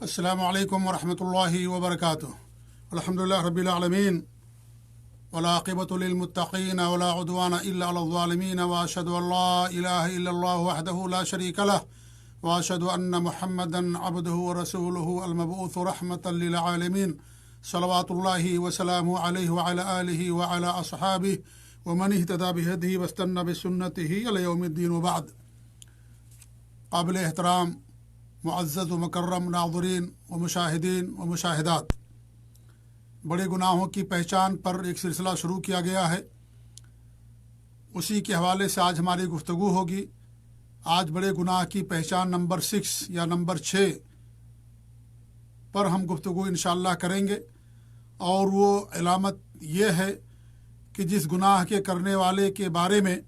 السلام علیکم ورحمۃ اللہ وبرکاتہ الحمدللہ رب العالمین والعاقبۃ للمتقین ولا عدوان الا علی الظالمین واشهد ان لا الہ الا اللہ وحدہ لا شریک له واشهد ان محمدا عبدہ ورسولہ المبعوث رحمۃ للعالمین صلوات اللہ وسلامہ علیہ وعلی آلہ وعلی اصحابہ ومن اهتدى بهدیہ واستنى بسنتہ الی یوم الدین وبعد۔ قابل احترام معزز و مکرم ناظرین و مشاہدین و مشاہدات، بڑے گناہوں کی پہچان پر ایک سلسلہ شروع کیا گیا ہے، اسی کے حوالے سے آج ہماری گفتگو ہوگی۔ آج بڑے گناہ کی پہچان نمبر 6 یا نمبر 6 پر ہم گفتگو انشاءاللہ کریں گے، اور وہ علامت یہ ہے کہ جس گناہ کے کرنے والے کے بارے میں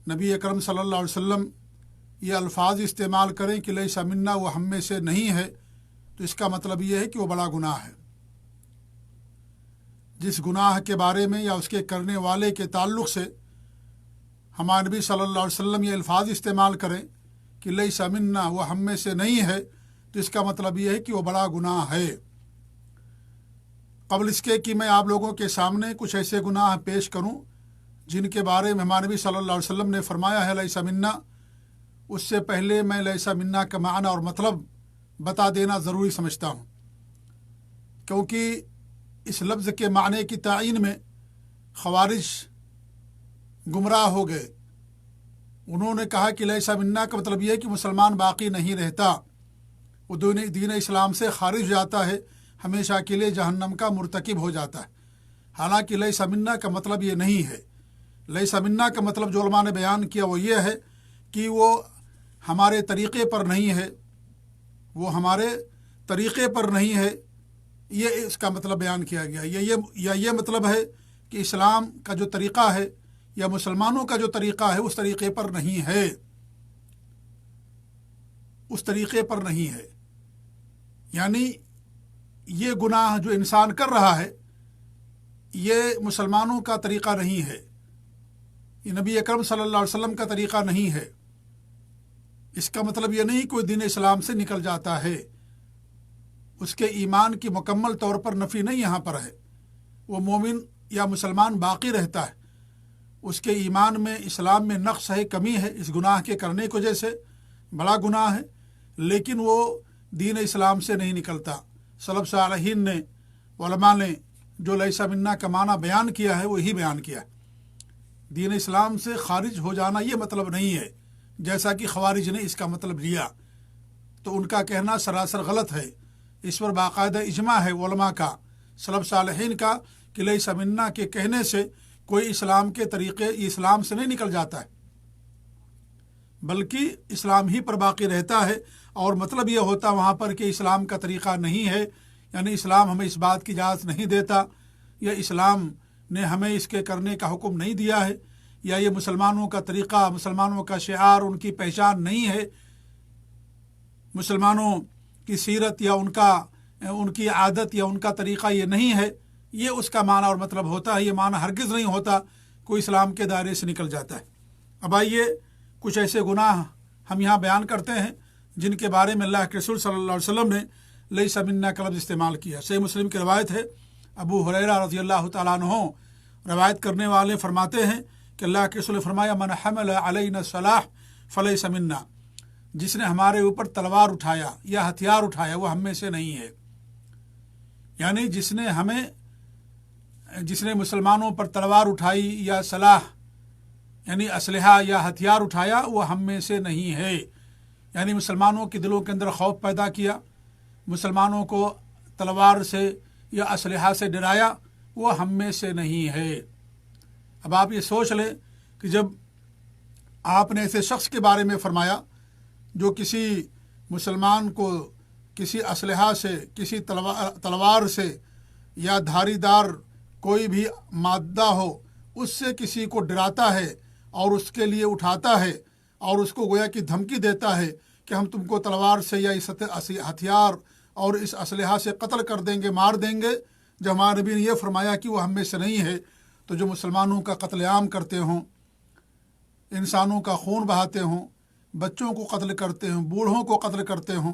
نبی اکرم صلی اللہ علیہ وسلم یہ الفاظ استعمال کریں کہ لیس منا، وہ ہم میں سے نہیں ہے، تو اس کا مطلب یہ ہے کہ وہ بڑا گناہ ہے۔ جس گناہ کے بارے میں یا اس کے کرنے والے کے تعلق سے ہمارے نبی صلی اللہ علیہ وسلم یہ الفاظ استعمال کریں کہ لیس منا، وہ ہم میں سے نہیں ہے، تو اس کا مطلب یہ ہے کہ وہ بڑا گناہ ہے۔ قبل اس کے کہ میں آپ لوگوں کے سامنے کچھ ایسے گناہ پیش کروں جن کے بارے میں ہمارے نبی صلی اللہ علیہ وسلم نے فرمایا ہے لیس منا، اس سے پہلے میں لیسا منا کا معنی اور مطلب بتا دینا ضروری سمجھتا ہوں، کیونکہ اس لفظ کے معنی کی تعین میں خوارج گمراہ ہو گئے۔ انہوں نے کہا کہ لیسا منا کا مطلب یہ ہے کہ مسلمان باقی نہیں رہتا، وہ دین اسلام سے خارج ہو جاتا ہے، ہمیشہ کے لیے جہنم کا مرتکب ہو جاتا ہے۔ حالانکہ لیسا منا کا مطلب یہ نہیں ہے۔ لیسا منا کا مطلب جو علماء نے بیان کیا وہ یہ ہے کہ وہ ہمارے طریقے پر نہیں ہے، وہ ہمارے طریقے پر نہیں ہے، یہ اس کا مطلب بیان کیا گیا۔ یہ مطلب ہے کہ اسلام کا جو طریقہ ہے یا مسلمانوں کا جو طریقہ ہے اس طریقے پر نہیں ہے، اس طریقے پر نہیں ہے۔ یعنی یہ گناہ جو انسان کر رہا ہے یہ مسلمانوں کا طریقہ نہیں ہے، یہ نبی اکرم صلی اللہ علیہ وسلم کا طریقہ نہیں ہے۔ اس کا مطلب یہ نہیں کوئی دین اسلام سے نکل جاتا ہے، اس کے ایمان کی مکمل طور پر نفی نہیں یہاں پر ہے، وہ مومن یا مسلمان باقی رہتا ہے، اس کے ایمان میں اسلام میں نقص ہے، کمی ہے، اس گناہ کے کرنے کی وجہ سے بڑا گناہ ہے، لیکن وہ دین اسلام سے نہیں نکلتا۔ سلف صالحین نے، علماء نے جو لیسا منا کا معنی بیان کیا ہے وہی بیان کیا ہے۔ دین اسلام سے خارج ہو جانا یہ مطلب نہیں ہے، جیسا کہ خوارج نے اس کا مطلب لیا، تو ان کا کہنا سراسر غلط ہے۔ اس پر باقاعدہ اجماع ہے علماء کا، سلف صالحین کا، کہ لیسا منا کے کہنے سے کوئی اسلام کے طریقے اسلام سے نہیں نکل جاتا ہے، بلکہ اسلام ہی پر باقی رہتا ہے، اور مطلب یہ ہوتا وہاں پر کہ اسلام کا طریقہ نہیں ہے، یعنی اسلام ہمیں اس بات کی اجازت نہیں دیتا، یا اسلام نے ہمیں اس کے کرنے کا حکم نہیں دیا ہے، یا یہ مسلمانوں کا طریقہ، مسلمانوں کا شعار، ان کی پہچان نہیں ہے، مسلمانوں کی سیرت یا ان کی عادت یا ان کا طریقہ یہ نہیں ہے، یہ اس کا معنی اور مطلب ہوتا ہے۔ یہ معنی ہرگز نہیں ہوتا کوئی اسلام کے دائرے سے نکل جاتا ہے۔ اب آئیے کچھ ایسے گناہ ہم یہاں بیان کرتے ہیں جن کے بارے میں اللہ کے رسول صلی اللہ علیہ وسلم نے لیسا منا کا لفظ استعمال کیا۔ صحیح مسلم کی روایت ہے، ابو ہریرہ رضی اللہ تعالیٰ عنہ روایت کرنے والے فرماتے ہیں کہ اللہ کے رسول نے فرمایا من حمل علینا السلاح فلیس منا، جس نے ہمارے اوپر تلوار اٹھایا یا ہتھیار اٹھایا وہ ہم میں سے نہیں ہے۔ یعنی جس نے مسلمانوں پر تلوار اٹھائی یا سلاح یعنی اسلحہ یا ہتھیار اٹھایا وہ ہم میں سے نہیں ہے، یعنی مسلمانوں کے دلوں کے اندر خوف پیدا کیا، مسلمانوں کو تلوار سے یا اسلحہ سے ڈرایا، وہ ہم میں سے نہیں ہے۔ اب آپ یہ سوچ لیں کہ جب آپ نے ایسے شخص کے بارے میں فرمایا جو کسی مسلمان کو کسی اسلحہ سے، کسی تلوار سے یا دھاری دار کوئی بھی مادہ ہو اس سے کسی کو ڈراتا ہے اور اس کے لیے اٹھاتا ہے اور اس کو گویا کہ دھمکی دیتا ہے کہ ہم تم کو تلوار سے یا اس ہتھیار اور اس اسلحہ سے قتل کر دیں گے، مار دیں گے، جب ہمارے نبی نے یہ فرمایا کہ وہ ہم میں سے نہیں ہے، تو جو مسلمانوں کا قتل عام کرتے ہوں، انسانوں کا خون بہاتے ہوں، بچوں کو قتل کرتے ہوں، بوڑھوں کو قتل کرتے ہوں،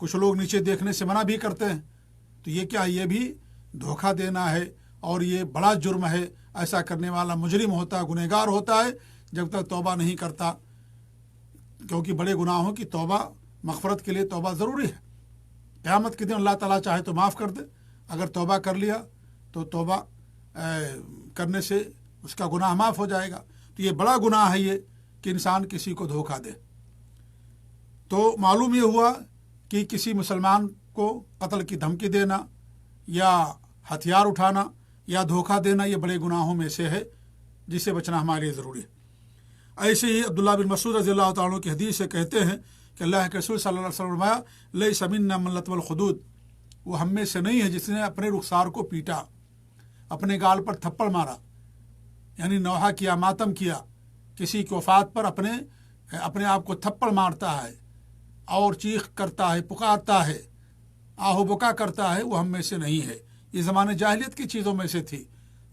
کچھ لوگ نیچے دیکھنے سے منع بھی کرتے ہیں، تو یہ کیا، یہ بھی دھوکہ دینا ہے اور یہ بڑا جرم ہے. ایسا کرنے والا مجرم ہوتا ہے، گنہگار ہوتا ہے جب تک توبہ نہیں کرتا، کیونکہ بڑے گناہوں کی توبہ، مغفرت کے لیے توبہ ضروری ہے. قیامت کے دن اللہ تعالیٰ چاہے تو معاف کر دے، اگر توبہ کر لیا تو توبہ کرنے سے اس کا گناہ معاف ہو جائے گا. تو یہ بڑا گناہ ہے یہ کہ انسان کسی کو دھوکہ دے. تو معلوم یہ ہوا کہ کسی مسلمان کو قتل کی دھمکی دینا یا ہتھیار اٹھانا یا دھوکہ دینا یہ بڑے گناہوں میں سے ہے جس سے بچنا ہمارے لیے ضروری ہے. ایسے ہی عبداللہ بن مسعود رضی اللہ تعالیٰ عنہ کی حدیث سے کہتے ہیں کہ اللہ کے رسول صلی اللہ علیہ وسلم نے فرمایا لیس منا من لطم الخدود، وہ ہم میں سے نہیں ہے جس نے اپنے رخسار کو پیٹا، اپنے گال پر تھپڑ مارا، یعنی نوحہ کیا، ماتم کیا. کسی کی وفات پر اپنے آپ کو تھپڑ مارتا ہے اور چیخ کرتا ہے، پکارتا ہے، آہو بکا کرتا ہے، وہ ہم میں سے نہیں ہے. یہ زمانے جاہلیت کی چیزوں میں سے تھی.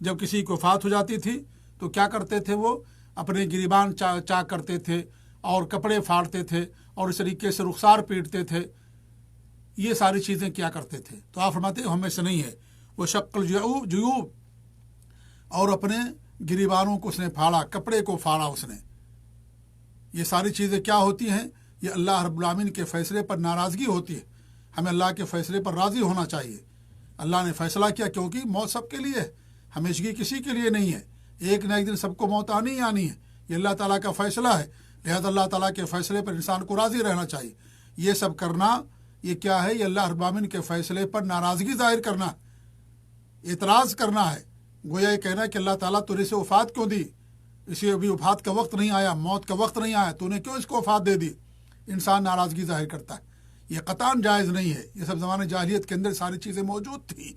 جب کسی کی وفات ہو جاتی تھی تو کیا کرتے تھے، وہ اپنے گریبان چاک کرتے تھے اور کپڑے پھاڑتے تھے اور اس طریقے سے رخسار پیٹتے تھے. یہ ساری چیزیں کیا کرتے تھے. تو آپ فرماتے ہیں ہم میں سے نہیں ہے. وہ شق الجیوب، اور اپنے گریبانوں کو اس نے پھاڑا، کپڑے کو پھاڑا اس نے. یہ ساری چیزیں کیا ہوتی ہیں، یہ اللہ رب العالمین کے فیصلے پر ناراضگی ہوتی ہے. ہمیں اللہ کے فیصلے پر راضی ہونا چاہیے. اللہ نے فیصلہ کیا، کیونکہ موت سب کے لیے ہے، ہمیشگی کسی کے لیے نہیں ہے. ایک نہ ایک دن سب کو موت آنی ہی آنی ہے. یہ اللہ تعالیٰ کا فیصلہ ہے. لہذا اللہ تعالیٰ کے فیصلے پر انسان کو راضی رہنا چاہیے. یہ سب کرنا یہ کیا ہے، یہ اللہ رب العالمین کے فیصلے پر ناراضگی ظاہر کرنا، اعتراض کرنا ہے. گویا یہ کہنا ہے کہ اللہ تعالیٰ تو اسے وفات کیوں دی، اسے ابھی وفات کا وقت نہیں آیا، موت کا وقت نہیں آیا، تو نے کیوں اس کو وفات دے دی. انسان ناراضگی ظاہر کرتا ہے. یہ قطعاً جائز نہیں ہے. یہ سب زمانے جاہلیت کے اندر ساری چیزیں موجود تھیں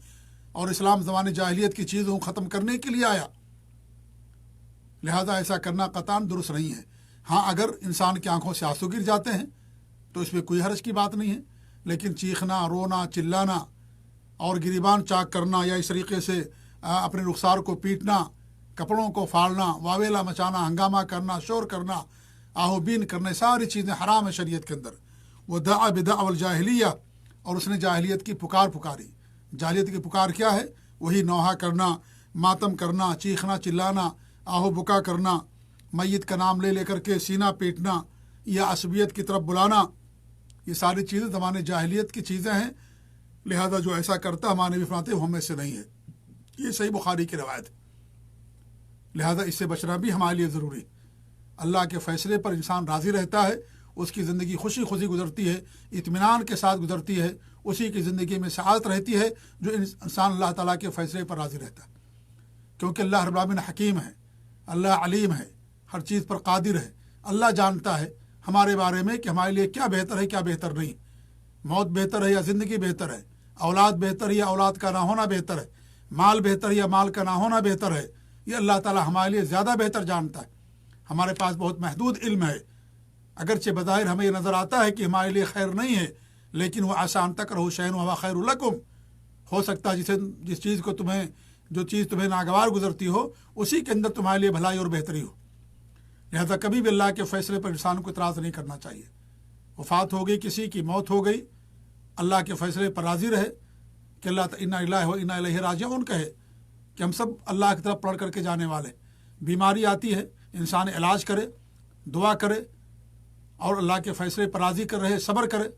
اور اسلام زمانے جاہلیت کی چیزوں کو ختم کرنے کے لیے آیا. لہذا ایسا کرنا قطعاً درست نہیں ہے. ہاں اگر انسان کی آنکھوں سے آنسو گر جاتے ہیں تو اس میں کوئی حرج کی بات نہیں ہے، لیکن چیخنا، رونا، چلانا اور گریبان چاک کرنا یا اس طریقے سے اپنے رخسار کو پیٹنا، کپڑوں کو پھاڑنا، واویلا مچانا، ہنگامہ کرنا، شور کرنا، آہو بین کرنا، ساری چیزیں حرام ہے شریعت کے اندر. وہ دعا بدعوى الجاہلیہ، اور اس نے جاہلیت کی پکار پکاری. جاہلیت کی پکار کیا ہے؟ وہی نوحہ کرنا، ماتم کرنا، چیخنا چلانا، آہو بکا کرنا، میت کا نام لے کر کے سینہ پیٹنا یا عصبیت کی طرف بلانا. یہ ساری چیزیں زمانے جاہلیت کی چیزیں ہیں. لہذا جو ایسا کرتا ہمارے نبی فرماتے ہیں وہ ہم میں سے نہیں ہے. یہ صحیح بخاری کی روایت ہے. لہذا اس سے بچنا بھی ہمارے لیے ضروری. اللہ کے فیصلے پر انسان راضی رہتا ہے، اس کی زندگی خوشی خوشی گزرتی ہے، اطمینان کے ساتھ گزرتی ہے. اسی کی زندگی میں سعادت رہتی ہے جو انسان اللہ تعالیٰ کے فیصلے پر راضی رہتا ہے. کیونکہ اللہ رب العالمین حکیم ہے، اللہ علیم ہے، ہر چیز پر قادر ہے. اللہ جانتا ہے ہمارے بارے میں کہ ہمارے لیے کیا بہتر ہے، کیا بہتر نہیں. موت بہتر ہے یا زندگی بہتر ہے، اولاد بہتر ہے یا اولاد کا نہ ہونا بہتر ہے، مال بہتر ہے یا مال کا نہ ہونا بہتر ہے. یہ اللہ تعالیٰ ہمارے لیے زیادہ بہتر جانتا ہے. ہمارے پاس بہت محدود علم ہے. اگرچہ بظاہر ہمیں یہ نظر آتا ہے کہ ہمارے لیے خیر نہیں ہے، لیکن وہ آسان تک رہو شین و خیر لکم. ہو سکتا ہے جس چیز کو جو چیز تمہیں ناگوار گزرتی ہو اسی کے اندر تمہارے لیے بھلائی اور بہتری ہو. لہذا کبھی بھی اللہ کے فیصلے پر انسان کو اعتراض نہیں کرنا چاہیے. وفات ہو گئی، کسی کی موت ہو گئی، اللہ کے فیصلے پر راضی رہے کہ اللہ انا للہ و انا الیہ راجعون کہے کہ ہم سب اللہ کی طرف پلٹ کر کے جانے والے. بیماری آتی ہے، انسان علاج کرے، دعا کرے اور اللہ کے فیصلے پر راضی کر رہے، صبر کرے.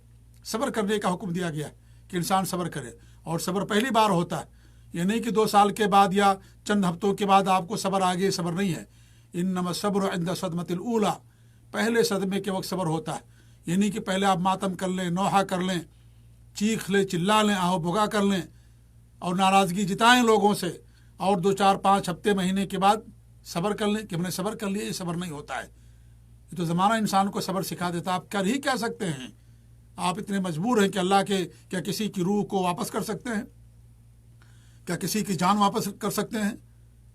صبر کرنے کا حکم دیا گیا ہے کہ انسان صبر کرے. اور صبر پہلی بار ہوتا ہے، یہ نہیں کہ 2 سال کے بعد یا چند ہفتوں کے بعد آپ کو صبر آ گیا. صبر نہیں ہے. انما الصبر عند الصدمۃ الاولی، پہلے صدمے کے وقت صبر ہوتا ہے. یہ نہیں کہ پہلے آپ ماتم کر لیں، نوحہ کر لیں، چیخ لیں، چلا لیں، آہو بھگا کر لیں اور ناراضگی جتائیں لوگوں سے، اور 2 4 5 ہفتے مہینے کے بعد صبر کر لیں کہ ہم نے صبر کر لیا. یہ صبر نہیں ہوتا ہے. یہ تو زمانہ انسان کو صبر سکھا دیتا. آپ کر ہی کیا سکتے ہیں؟ آپ اتنے مجبور ہیں کہ اللہ کے کیا کسی کی روح کو واپس کر سکتے ہیں؟ کیا کسی کی جان واپس کر سکتے ہیں؟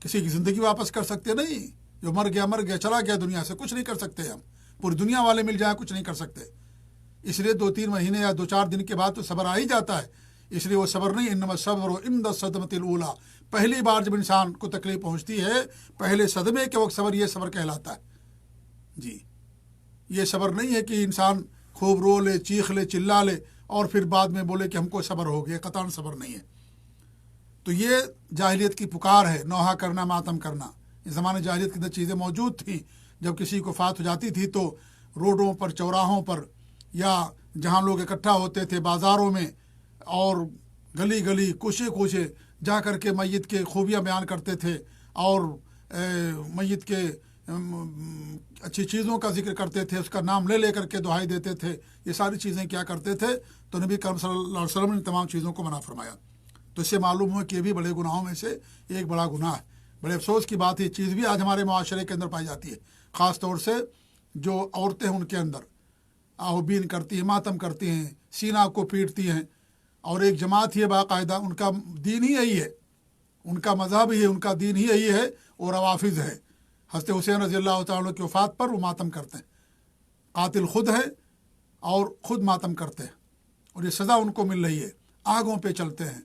کسی کی زندگی واپس کر سکتے نہیں. جو مر گیا چلا گیا دنیا سے، کچھ نہیں کر سکتے. ہم پوری دنیا والے مل جائیں کچھ نہیں کر سکتے. اس لیے 2 3 مہینے یا 2 4 دن کے بعد تو صبر آ ہی جاتا ہے. اس لیے وہ صبر نہیں. انما الصبر عند الصدمۃ الاولی، پہلی بار جب انسان کو تکلیف پہنچتی ہے، پہلے صدمے کے وقت صبر، یہ صبر کہلاتا ہے. جی، یہ صبر نہیں ہے کہ انسان خوب رو لے، چیخ لے، چلا لے اور پھر بعد میں بولے کہ ہم کو صبر ہو گیا، قطعاً صبر نہیں ہے۔ تو یہ جاہلیت کی پکار ہے، نوحہ کرنا، ماتم کرنا۔ اس زمانے جاہلیت کے اندر چیزیں موجود تھیں۔ جب کسی کو فات ہو جاتی تھی تو روڈوں پر، چوراہوں پر، یا جہاں لوگ اکٹھا ہوتے تھے بازاروں میں، اور گلی گلی، کوچے کوچے جا کر کے میت کے خوبیاں بیان کرتے تھے، اور میت کے اچھی چیزوں کا ذکر کرتے تھے، اس کا نام لے کر کے دعائی دیتے تھے۔ یہ ساری چیزیں کیا کرتے تھے؟ تو نبی کرم صلی اللہ علیہ وسلم نے تمام چیزوں کو منع فرمایا۔ تو اس سے معلوم ہوا کہ یہ بھی بڑے گناہوں میں سے ایک بڑا گناہ ہے۔ بڑے افسوس کی بات ہے، یہ چیز بھی آج ہمارے معاشرے کے اندر پائی جاتی ہے، خاص طور سے جو عورتیں ہیں ان کے اندر آہوبین کرتی ہیں، ماتم کرتی ہیں، سینہ کو پیٹتی ہیں۔ اور ایک جماعت ہی باقاعدہ، ان کا دین ہی یہی ہے، ان کا مذہب ہی ہے، ان کا دین ہی یہی ہے، اور روافظ ہے۔ حضرت حسین رضی اللہ تعالیٰ کی وفات پر وہ ماتم کرتے ہیں، قاتل خود ہے اور خود ماتم کرتے ہیں، اور یہ سزا ان کو مل رہی ہے۔ آگوں پہ چلتے ہیں،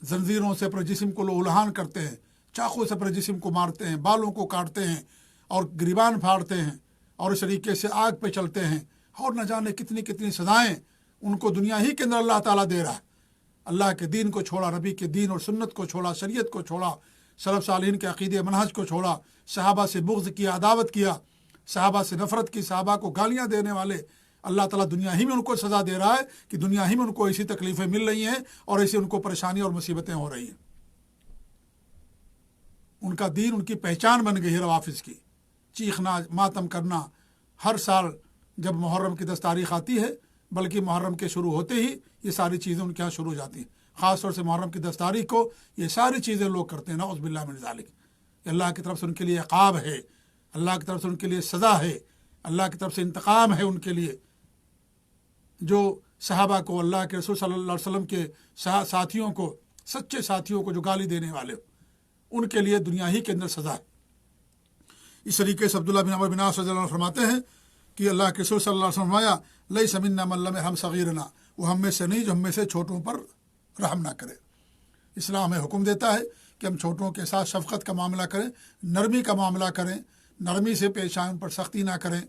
زنجیروں سے اپنے جسم کو لہولہان کرتے ہیں، چاقو سے اپنے جسم کو مارتے ہیں، بالوں کو کاٹتے ہیں اور گریبان پھاڑتے ہیں، اور اس طریقے سے آگ پہ چلتے ہیں، اور نہ جانے کتنی کتنی سزائیں ان کو دنیا ہی کے اندر اللہ تعالیٰ دے رہا ہے۔ اللہ کے دین کو چھوڑا، نبی کے دین اور سنت کو چھوڑا، شریعت کو چھوڑا، سلف صالحین کے عقیدے منہج کو چھوڑا، صحابہ سے بغض کیا، عداوت کیا، صحابہ سے نفرت کی، صحابہ کو گالیاں دینے والے، اللہ تعالیٰ دنیا ہی میں ان کو سزا دے رہا ہے کہ دنیا ہی میں ان کو ایسی تکلیفیں مل رہی ہیں اور ایسی ان کو پریشانی اور مصیبتیں ہو رہی ہیں۔ ان کا دین ان کی پہچان بن گئی ہے روافظ کی، چیخنا، ماتم کرنا۔ ہر سال جب محرم کی 10 تاریخ آتی ہے، بلکہ محرم کے شروع ہوتے ہی یہ ساری چیزیں ان کے یہاں شروع ہو جاتی ہیں۔ خاص طور سے محرم کی 10 تاریخ کو یہ ساری چیزیں لوگ کرتے ہیں، نعوذ باللہ من ذالک۔ اللہ کی طرف سے ان کے لیے عقاب ہے، اللہ کی طرف سے ان کے لیے سزا ہے، اللہ کی طرف سے انتقام ہے ان کے لیے۔ جو صحابہ کو، اللہ کے رسول صلی اللہ علیہ وسلم کے ساتھیوں کو، سچے ساتھیوں کو جو گالی دینے والے، ان کے لیے دنیا ہی کے اندر سزا ہے۔ اس طریقے سے عبداللہ بن عمر بن عاص رضی اللہ عنہ فرماتے ہیں کہ اللہ کے رسول صلی اللہ علیہ وسلم فرمایا، لیس منا من لم یرحم صغیرنا، وہ ہم میں سے نہیں جو ہم میں سے چھوٹوں پر رحم نہ کرے۔ اسلام ہمیں حکم دیتا ہے کہ ہم چھوٹوں کے ساتھ شفقت کا معاملہ کریں، نرمی کا معاملہ کریں، نرمی سے پیش آئیں، ان پر سختی نہ کریں۔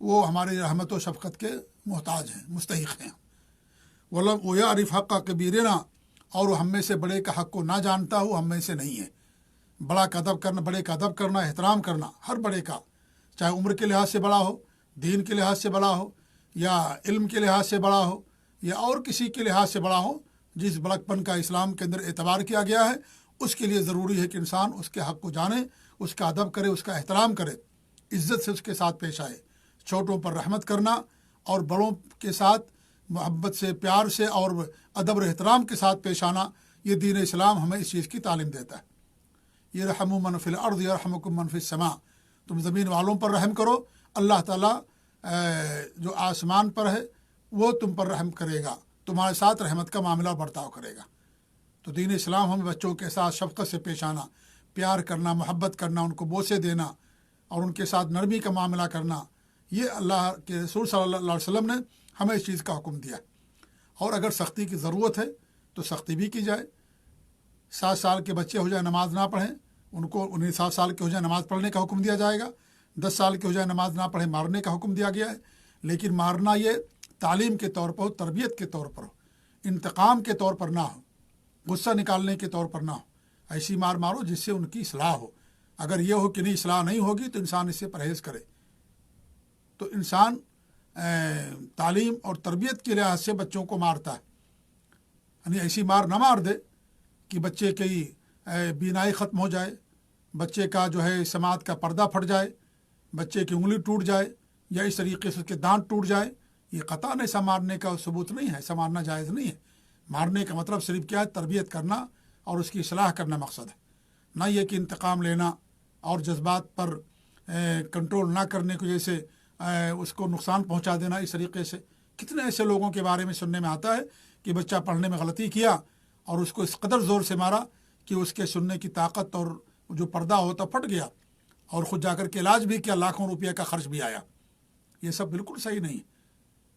وہ ہماری رحمت و شفقت کے محتاج ہیں، مستحق ہیں۔ وَيَعْرِفْ حَقَّ كَبِيرِنَا، اور وہ ہم میں سے بڑے کا حق کو نہ جانتا ہو، ہم میں سے نہیں ہے۔ بڑا کا ادب کرنا، بڑے کا ادب کرنا، احترام کرنا، ہر بڑے کا، چاہے عمر کے لحاظ سے بڑا ہو، دین کے لحاظ سے بڑا ہو، یا علم کے لحاظ سے بڑا ہو، یا اور کسی کے لحاظ سے بڑا ہو، جس بڑکپن کا اسلام کے اندر اعتبار کیا گیا ہے، اس کے لیے ضروری ہے کہ انسان اس کے حق کو جانے، اس کا ادب کرے، اس کا احترام کرے، عزت سے اس کے ساتھ پیش آئے۔ چھوٹوں پر رحمت کرنا اور بڑوں کے ساتھ محبت سے، پیار سے اور ادب و احترام کے ساتھ پیش آنا، یہ دین اسلام ہمیں اس چیز کی تعلیم دیتا ہے۔ یرحم من فی الارض یرحمکم من فی السماء، تم زمین والوں پر رحم کرو، اللہ تعالیٰ جو آسمان پر ہے وہ تم پر رحم کرے گا، تمہارے ساتھ رحمت کا معاملہ برتاؤ کرے گا۔ تو دین اسلام ہمیں بچوں کے ساتھ شفقت سے پیش آنا، پیار کرنا، محبت کرنا، ان کو بوسے دینا اور ان کے ساتھ نرمی کا معاملہ کرنا، یہ اللہ کے رسول صلی اللہ علیہ وسلم نے ہمیں اس چیز کا حکم دیا۔ اور اگر سختی کی ضرورت ہے تو سختی بھی کی جائے۔ 7 سال کے بچے ہو جائے نماز نہ پڑھیں، انہیں 7 سال کے ہو جائے نماز پڑھنے کا حکم دیا جائے گا۔ 10 سال کے ہو جائے نماز نہ پڑھیں، مارنے کا حکم دیا گیا ہے۔ لیکن مارنا یہ تعلیم کے طور پر ہو، تربیت کے طور پر ہو، انتقام کے طور پر نہ ہو، غصہ نکالنے کے طور پر نہ ہو۔ ایسی مار مارو جس سے ان کی اصلاح ہو۔ اگر یہ ہو کہ نہیں، اصلاح نہیں ہوگی، تو انسان اس سے پرہیز کرے۔ تو انسان تعلیم اور تربیت کے لحاظ سے بچوں کو مارتا ہے، یعنی ایسی مار نہ مار دے کہ بچے کی بینائی ختم ہو جائے، بچے کا جو ہے سماعت کا پردہ پھٹ جائے، بچے کی انگلی ٹوٹ جائے، یا اس طریقے سے اس کے دانت ٹوٹ جائے۔ یہ قطعاً ایسا مارنے کا ثبوت نہیں ہے، ایسا مارنا جائز نہیں ہے۔ مارنے کا مطلب صرف کیا ہے؟ تربیت کرنا اور اس کی اصلاح کرنا مقصد ہے، نہ یہ کہ انتقام لینا اور جذبات پر کنٹرول نہ کرنے کی وجہ سے اس کو نقصان پہنچا دینا۔ اس طریقے سے کتنے ایسے لوگوں کے بارے میں سننے میں آتا ہے کہ بچہ پڑھنے میں غلطی کیا اور اس کو اس قدر زور سے مارا کہ اس کے سننے کی طاقت اور جو پردہ ہوتا پھٹ گیا، اور خود جا کر کے علاج بھی کیا، لاکھوں روپے کا خرچ بھی آیا۔ یہ سب بالکل صحیح نہیں ہے۔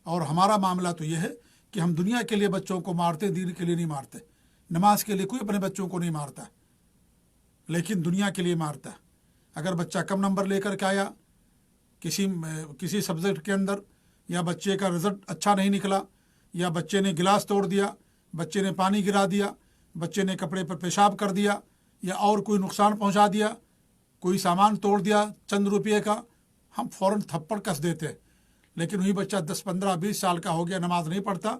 اور ہمارا معاملہ تو یہ ہے کہ ہم دنیا کے لیے بچوں کو مارتے، دین کے لیے نہیں مارتے۔ نماز کے لیے کوئی اپنے بچوں کو نہیں مارتا، لیکن دنیا کے لیے مارتا ہے۔ اگر بچہ کم نمبر لے کر کے آیا کسی سبجیکٹ کے اندر، یا بچے کا رزلٹ اچھا نہیں نکلا، یا بچے نے گلاس توڑ دیا، بچے نے پانی گرا دیا، بچے نے کپڑے پر پیشاب کر دیا، یا اور کوئی نقصان پہنچا دیا، کوئی سامان توڑ دیا چند روپئے کا، ہم فوراً تھپڑ کس دیتے. لیکن وہی بچہ 10 15 20 سال کا ہو گیا، نماز نہیں پڑھتا،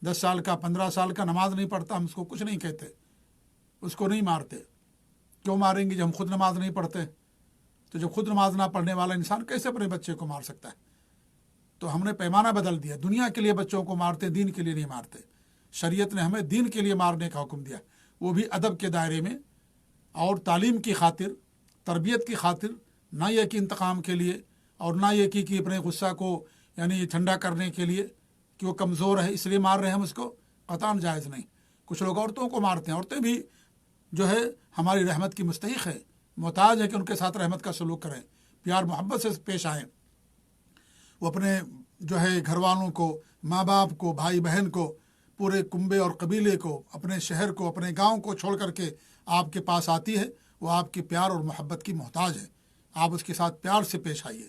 10 سال کا 15 سال کا نماز نہیں پڑھتا، ہم اس کو کچھ نہیں کہتے، اس کو نہیں مارتے. کیوں ماریں گے جب ہم خود نماز نہیں پڑھتے؟ تو جب خود نماز نہ پڑھنے والا انسان کیسے اپنے بچے کو مار سکتا ہے؟ تو ہم نے پیمانہ بدل دیا. دنیا کے لیے بچوں کو مارتے، دین کے لیے نہیں مارتے. شریعت نے ہمیں دین کے لیے مارنے کا حکم دیا، وہ بھی ادب کے دائرے میں، اور تعلیم کی خاطر، تربیت کی خاطر، نہ یہ کہ انتقام کے لیے، اور نہ یہ کہ اپنے غصہ کو یعنی ٹھنڈا کرنے کے لیے کہ وہ کمزور ہے اس لیے مار رہے ہیں ہم اس کو، قطعاً جائز نہیں. کچھ لوگ عورتوں کو مارتے ہیں، عورتیں بھی جو ہے ہماری رحمت کی مستحق ہے، محتاج ہے کہ ان کے ساتھ رحمت کا سلوک کریں، پیار محبت سے پیش آئیں. وہ اپنے جو ہے گھر والوں کو، ماں باپ کو، بھائی بہن کو، پورے کنبے اور قبیلے کو، اپنے شہر کو، اپنے گاؤں کو چھوڑ کر کے آپ کے پاس آتی ہے، وہ آپ کی پیار اور محبت کی محتاج ہے. آپ اس کے ساتھ پیار سے پیش آئیے،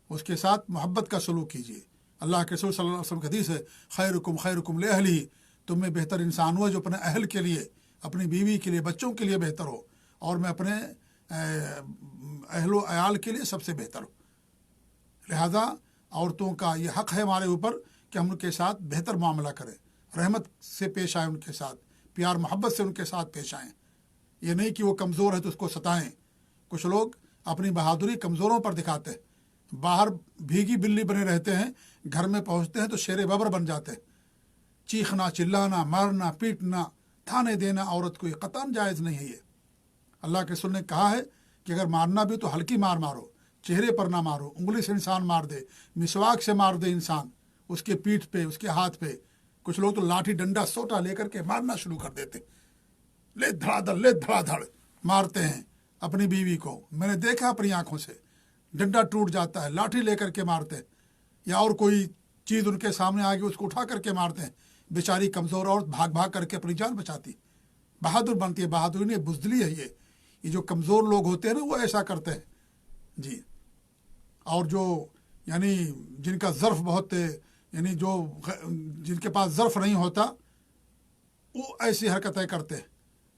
اس کے ساتھ محبت کا سلوک کیجیے. اللہ کے رسول صلی اللہ علیہ وسلم کی حدیث ہے، خیرکم خیرکم لأہلہ، تم میں بہتر انسان ہوا جو اپنے اہل کے لیے، اپنی بیوی کے لیے، بچوں کے لیے بہتر ہو، اور میں اپنے اہل و عیال کے لیے سب سے بہتر ہوں. لہذا عورتوں کا یہ حق ہے ہمارے اوپر کہ ہم ان کے ساتھ بہتر معاملہ کریں، رحمت سے پیش آئیں، ان کے ساتھ پیار محبت سے ان کے ساتھ پیش آئیں. یہ نہیں کہ وہ کمزور ہے تو اس کو ستائیں. کچھ لوگ اپنی بہادری کمزوروں پر دکھاتے ہیں، باہر بھیگی بلی بنے رہتے ہیں، گھر میں پہنچتے ہیں تو شیر ببر بن جاتے ہیں. چیخنا، چلانا، مارنا، پیٹنا، تھانے دینا عورت کو یہ قطعاً جائز نہیں ہے. یہ اللہ کے رسول نے کہا ہے کہ اگر مارنا بھی تو ہلکی مار مارو، چہرے پر نہ مارو. انگلی سے انسان مار دے، مسواک سے مار دے انسان، اس کے پیٹھ پہ، اس کے ہاتھ پہ. کچھ لوگ تو لاٹھی ڈنڈا سوٹا لے کر کے مارنا شروع کر دیتے، لے دھڑا دھڑ مارتے ہیں اپنی بیوی کو. میں نے دیکھا اپنی آنکھوں سے، ڈنڈا ٹوٹ جاتا ہے، لاٹھی لے کر کے مارتے، یا اور کوئی چیز ان کے سامنے آ گئی اس کو اٹھا کر کے مارتے ہیں. بیچاری کمزور عورت بھاگ بھاگ کر کے اپنی جان بچاتی، بہادر بنتی ہے. بہادری نہیں، بزدلی ہے. یہ جو کمزور لوگ ہوتے ہیں نا وہ ایسا کرتے ہیں جی. اور جو یعنی جن کا ظرف بہت، یعنی جن کے پاس ظرف نہیں ہوتا وہ ایسی حرکتیں کرتے ہیں.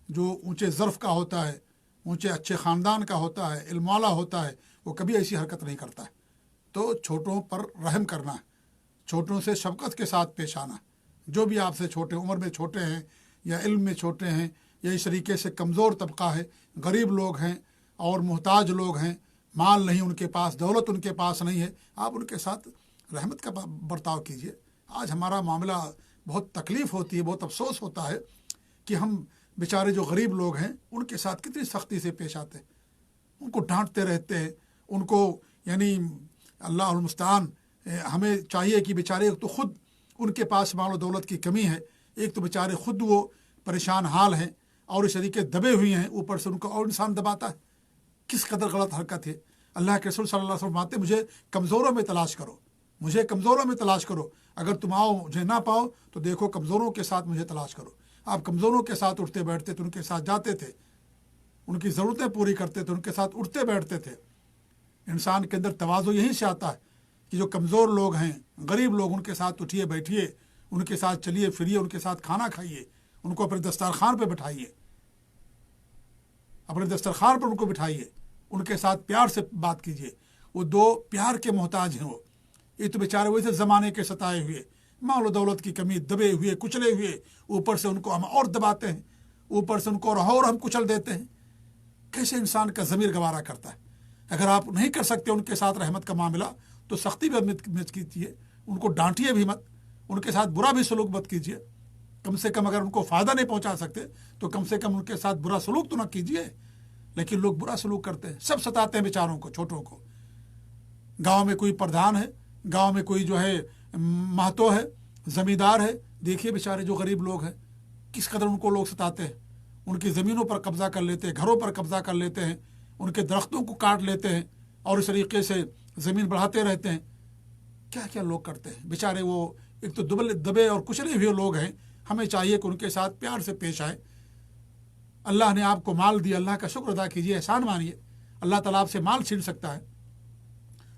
جو اونچے ظرف کا ہوتا ہے، اونچے اچھے خاندان کا ہوتا ہے، علم والا ہوتا ہے، وہ کبھی ایسی حرکت نہیں کرتا ہے. تو چھوٹوں پر رحم کرنا ہے، چھوٹوں سے شفقت کے ساتھ پیش آنا. جو بھی آپ سے چھوٹے، عمر میں چھوٹے ہیں یا علم میں چھوٹے ہیں، یا اس طریقے سے کمزور طبقہ ہے، غریب لوگ ہیں اور محتاج لوگ ہیں، مال نہیں ان کے پاس، دولت ان کے پاس نہیں ہے، آپ ان کے ساتھ رحمت کا برتاؤ کیجیے. آج ہمارا معاملہ بہت تکلیف ہوتی ہے، بہت افسوس ہوتا ہے کہ ہم بیچارے جو غریب لوگ ہیں ان کے ساتھ کتنی سختی سے پیش آتے ہیں، ان کو ڈانٹتے رہتے ہیں، ان کو یعنی اللہ المستعان. ہمیں چاہیے کہ بیچارے تو خود ان کے پاس مال و دولت کی کمی ہے، ایک تو بیچارے خود وہ پریشان حال ہیں اور اس طریقے دبے ہوئے ہیں، اوپر سے ان کو اور انسان دباتا ہے. کس قدر غلط حرکت ہے. اللہ کے رسول صلی اللہ علیہ وسلم فرماتے مجھے کمزوروں میں تلاش کرو، مجھے کمزوروں میں تلاش کرو. اگر تم آؤ مجھے نہ پاؤ تو دیکھو کمزوروں کے ساتھ مجھے تلاش کرو. آپ کمزوروں کے ساتھ اٹھتے بیٹھتے تھے، ان کے ساتھ جاتے تھے، ان کی ضرورتیں پوری کرتے تھے، ان کے ساتھ اٹھتے بیٹھتے تھے. انسان کے اندر تواضع یہیں سے آتا ہے کہ جو کمزور لوگ ہیں، غریب لوگ، ان کے ساتھ اٹھیے بیٹھیے، ان کے ساتھ چلیے پھریے، ان کے ساتھ کھانا کھائیے، ان کو اپنے دسترخوان پہ بٹھائیے، اپنے دسترخوان پر ان کو بٹھائیے، ان کے ساتھ پیار سے بات کیجیے. وہ دو پیار کے محتاج ہیں. وہ یہ تو بیچارے ویسے زمانے کے ستائے ہوئے، مال و دولت کی کمی، دبے ہوئے، کچلے ہوئے، اوپر سے ان کو ہم اور دباتے ہیں، اوپر سے ان کو اور ہم کچل دیتے ہیں. کیسے انسان کا ضمیر گوارا کرتا ہے. اگر آپ نہیں کر سکتے ان کے ساتھ رحمت کا معاملہ تو سختی بھی مت کیجیے، ان کو ڈانٹیے بھی مت، ان کے ساتھ برا بھی سلوک مت کیجیے. کم سے کم اگر ان کو فائدہ نہیں پہنچا سکتے تو کم سے کم ان کے ساتھ برا سلوک تو نہ کیجیے. لیکن لوگ برا سلوک کرتے ہیں، سب ستاتے ہیں بیچاروں کو، چھوٹوں کو. گاؤں میں کوئی پردھان ہے، گاؤں میں کوئی جو ہے مہتو ہے، زمیندار ہے، دیکھیے بیچارے جو غریب لوگ ہیں کس قدر ان کو لوگ ستاتے ہیں. ان کی زمینوں پر قبضہ کر لیتے ہیں، گھروں پر قبضہ کر لیتے ہیں، ان کے درختوں کو کاٹ لیتے ہیں اور اس طریقے سے زمین بڑھاتے رہتے ہیں. کیا کیا لوگ کرتے ہیں بیچارے. وہ ایک تو دبے اور کچلے ہوئے لوگ ہیں. ہمیں چاہیے کہ ان کے ساتھ پیار سے پیش آئے. اللہ نے آپ کو مال دیا، اللہ کا شکر ادا کیجیے، احسان مانیے. اللہ تعالیٰ آپ سے مال چھین سکتا ہے.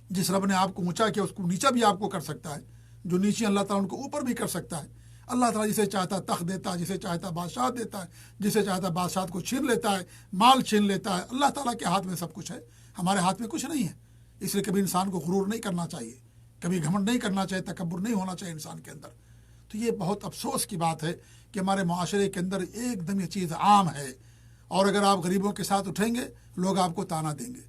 جس رب نے آپ کو اونچا کیا اس کو نیچا بھی آپ کو کر سکتا ہے. جو نیچے اللہ تعالیٰ ان کو اوپر بھی کر سکتا ہے. اللہ تعالیٰ جسے چاہتا تخت دیتا ہے, جسے چاہتا بادشاہ دیتا ہے, جسے چاہتا بادشاہ کو چھین لیتا ہے, مال چھین لیتا ہے. اللہ تعالیٰ کے ہاتھ میں سب کچھ ہے, ہمارے ہاتھ میں کچھ نہیں ہے. اس لیے کبھی انسان کو غرور نہیں کرنا چاہیے, کبھی گھمنڈ نہیں کرنا چاہیے, تکبر نہیں ہونا چاہیے انسان کے اندر. تو یہ بہت افسوس کی بات ہے کہ ہمارے معاشرے کے اندر ایک دم یہ چیز عام ہے. اور اگر آپ غریبوں کے ساتھ اٹھیں گے, لوگ آپ کو تانا دیں گے,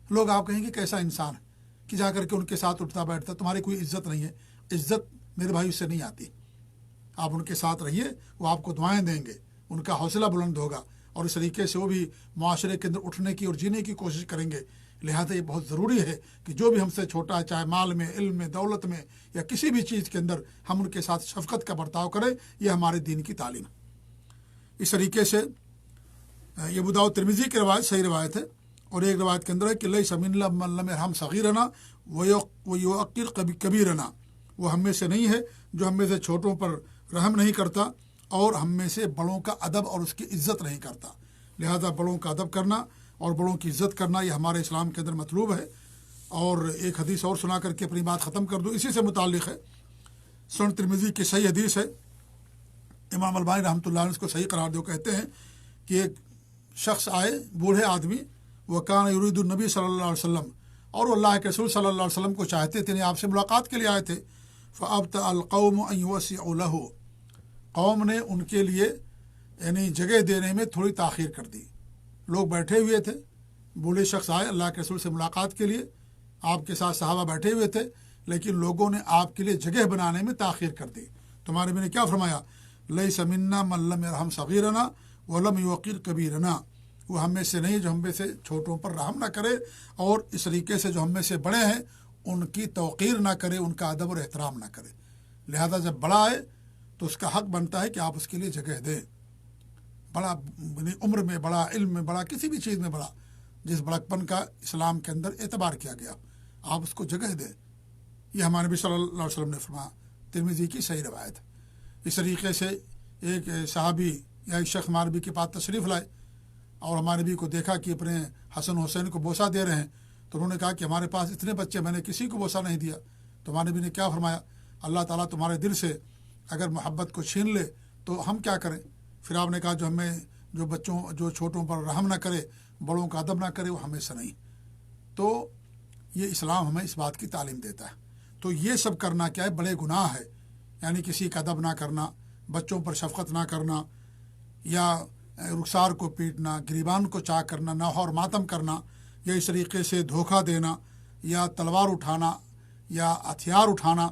لوگ آپ کہیں گے کیسا انسان ہے کہ جا کر کے ان کے ساتھ اٹھتا بیٹھتا, تمہاری کوئی عزت نہیں ہے. عزت میرے بھائی اس سے نہیں آتی. آپ ان کے ساتھ رہیے, وہ آپ کو دعائیں دیں گے, ان کا حوصلہ بلند ہوگا, اور اس طریقے سے وہ بھی معاشرے کے اندر اٹھنے کی اور جینے کی کوشش کریں گے. لہٰذا یہ بہت ضروری ہے کہ جو بھی ہم سے چھوٹا ہے, چاہے مال میں, علم میں, دولت میں, یا کسی بھی چیز کے اندر, ہم ان کے ساتھ شفقت کا برتاؤ کریں. یہ ہمارے دین کی تعلیم ہے. اس طریقے سے یہ ابو داؤد ترمذی کی روایت صحیح روایت ہے. اور ایک روایت کے اندر ہے کہ لیس منا من لم یرحم صغیرنا ویوقر کبیرنا, وہ ہم میں سے نہیں ہے جو ہم میں سے چھوٹوں پر رحم نہیں کرتا اور ہم میں سے بڑوں کا ادب اور اس کی عزت نہیں کرتا. لہذا بڑوں کا ادب کرنا اور بڑوں کی عزت کرنا یہ ہمارے اسلام کے اندر مطلوب ہے. اور ایک حدیث اور سنا کر کے اپنی بات ختم کر دوں, اسی سے متعلق ہے. سنن ترمذی کی صحیح حدیث ہے, امام البانی رحمۃ اللہ علیہ اس کو صحیح قرار دے, کہتے ہیں کہ ایک شخص آئے, بوڑھے آدمی, وہ کان یرید النبی صلی اللہ علیہ وسلم, اور وہ اللہ کے رسول صلی اللہ علیہ وسلم کو چاہتے تھے, آپ سے ملاقات کے لیے آئے تھے. فَأَبْطَأَ الْقَوْمُ أَن يُوَسِّعُوا لَهُ, قوم نے ان کے لیے یعنی جگہ دینے میں تھوڑی تاخیر کر دی. لوگ بیٹھے ہوئے تھے, بوڑھے شخص آئے اللہ کے رسول سے ملاقات کے لیے, آپ کے ساتھ صحابہ بیٹھے ہوئے تھے, لیکن لوگوں نے آپ کے لیے جگہ بنانے میں تاخیر کر دی. تمہارے نبی نے کیا فرمایا؟ لیس منا من لم یرحم صغیرنا ولم یوقر کبیرنا, وہ ہم میں سے نہیں جو ہم میں سے چھوٹوں پر رحم نہ کرے, اور اس طریقے سے جو ہم میں سے بڑے ہیں ان کی توقیر نہ کرے, ان کا ادب اور احترام نہ کرے. لہذا جب بڑا آئے تو اس کا حق بنتا ہے کہ آپ اس کے لیے جگہ دیں. بڑا عمر میں, بڑا علم میں, بڑا کسی بھی چیز میں بڑا, جس بڑکپن کا اسلام کے اندر اعتبار کیا گیا, آپ اس کو جگہ دیں. یہ ہمارے نبی صلی اللہ علیہ وسلم نے فرمایا. ترمذی کی صحیح روایت. اس طریقے سے ایک صحابی یا ایک شخص ہمارے نبی کے پاس تشریف لائے, اور ہمارے نبی کو دیکھا کہ اپنے حسن حسین کو بوسہ دے رہے ہیں, تو انہوں نے کہا کہ ہمارے پاس اتنے بچے, میں نے کسی کو بوسہ نہیں دیا. تو ہمارے نبی نے کیا فرمایا؟ اللہ تعالیٰ تمہارے دل سے اگر محبت کو چھین لے تو ہم کیا کریں؟ پھر آپ نے کہا جو ہمیں جو چھوٹوں پر رحم نہ کرے, بڑوں کا ادب نہ کرے, وہ ہمیں سے نہیں. تو یہ اسلام ہمیں اس بات کی تعلیم دیتا ہے. تو یہ سب کرنا کیا ہے؟ بڑے گناہ ہے. یعنی کسی کا ادب نہ کرنا, بچوں پر شفقت نہ کرنا, یا رخسار کو پیٹنا, گریبان کو چاک کرنا, نوحہ اور ماتم کرنا, یا اس طریقے سے دھوکہ دینا, یا تلوار اٹھانا, یا ہتھیار اٹھانا,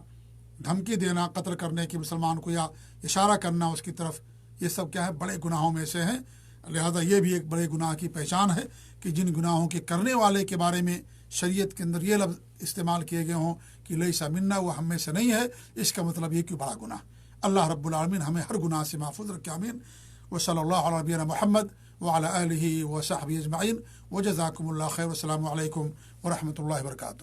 دھمکی دینا قتل کرنے کی مسلمان کو, یا اشارہ کرنا اس کی طرف, یہ سب کیا ہے؟ بڑے گناہوں میں سے ہیں. لہذا یہ بھی ایک بڑے گناہ کی پہچان ہے کہ جن گناہوں کے کرنے والے کے بارے میں شریعت کے اندر یہ لفظ استعمال کیے گئے ہوں کہ لیس منا, وہ ہم میں سے نہیں ہے, اس کا مطلب یہ کہ بڑا گناہ. اللہ رب العالمین ہمیں ہر گناہ سے محفوظ رکھے, آمین. وصلی اللہ علی نبینا محمد وعلی آلہ وصحبہ اجمعین, وجزاکم اللہ خیر. والسلام علیکم ورحمۃ اللہ وبرکاتہ.